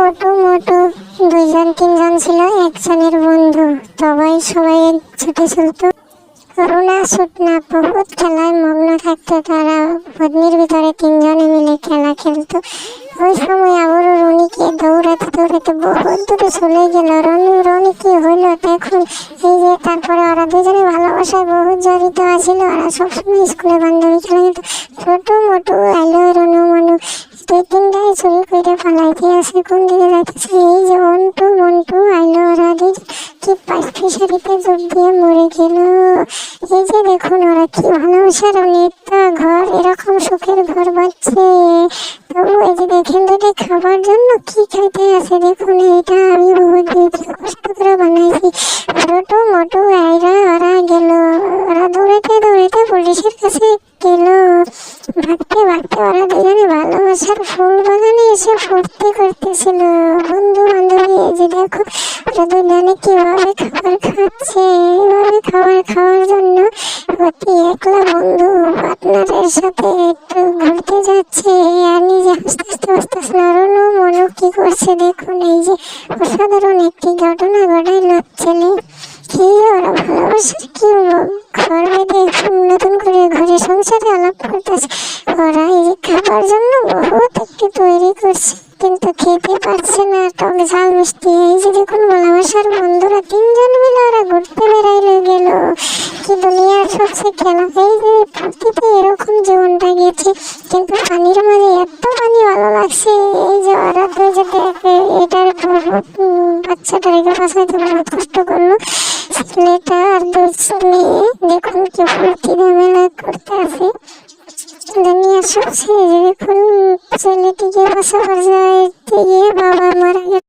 ছোট মোটো দুইজন তিনজন ছিল একজনের বন্ধু। সবাই ছুটে চলতো, করোনা ছুটনা বহুত খেলায় মগ্ন থাকতো তারা। বদনির ভিতরে তিনজনে মিলে খেলা খেলতো। ওই সময় আবারও রনিকে দৌড়াতে দৌড়াতে বহুত দূরে চলে গেল। রনি কি হইলো দেখুন। এই যে তারপরে ওরা দুজনে ভালোবাসায় বহুত জড়িত আছিল। ওরা সবসময় স্কুলে বান্ধবী খেলা খেলতো। ছোট মোটো আইলো রনু মনু দুই তিনটাই চুরি করে পালাইতে আছে, কোন দিকে যাইতেছে। এই যে মন্টু আইলো, ওরা কি পাইপ ফিশারিতে যোগ দিয়ে মরে গেল। এই যে দেখুন ওরা কি ভালোবাসার অনেকটা ঘর, এরকম সুখের ঘর বাঁচছে। তবু এই যে দেখেন দুটি খাবার জন্য কি খাইতে আছে দেখুন। এটা আমি বহুত কষ্ট করে বানাইছি। ছোটো মোটো আইরা ওরা গেল, ওরা দৌড়াইতে পুলিশের কাছে গেল। ভাগতে ওরা দুজনে ভালোবাসার ফুল বাগানে এসে ফুর্তি করতেছিল বন্ধু বান্ধবী। এই যে দেখো ওরা দুজনে কিভাবে খাবার খাচ্ছে। এইভাবে খাবার খাওয়ার জন্য অতি একলা বন্ধু পার্টনারের সাথে একটু ঘুরতে যাচ্ছে আর নিজে হাসতে রনু মনু কি করছে দেখুন। এই যে অসাধারণ একটি ঘটনা ঘটাইল ছেলে। কি ওরা ভালোবাসার কি ঘর বেঁধে নতুন করে ঘরে সংসারে আলাপ করতেছে। ওরা এই যে খাবার জন্য বহুত একটু তৈরি করছে, কিন্তু খেতে পারছে না, টক ঝাল মিষ্টি। এই যে দেখুন ভালোবাসার বন্ধুরা তিনজন মিলে ওরা ঘুরতে বেড়াইলে গেল। কি দুনিয়ার সবচেয়ে খেলা। এই যে ফুর্তিতে এরকম জীবনটা গেছে, কিন্তু পানির মাঝে এত পানি ভালো লাগছে। এই যে ওরা তো যে এটার বাচ্চাটাকে বাঁচাইতে বহুত কষ্ট করলো ছেলেটা আর দুই মেয়ে। দেখুন কি ফুর্তি মেলা করতে আছে। দুনিয়ার সবচেয়ে দেখুন ছেলেটিকে বাঁচাবার যায় বাবা মারা গেছে।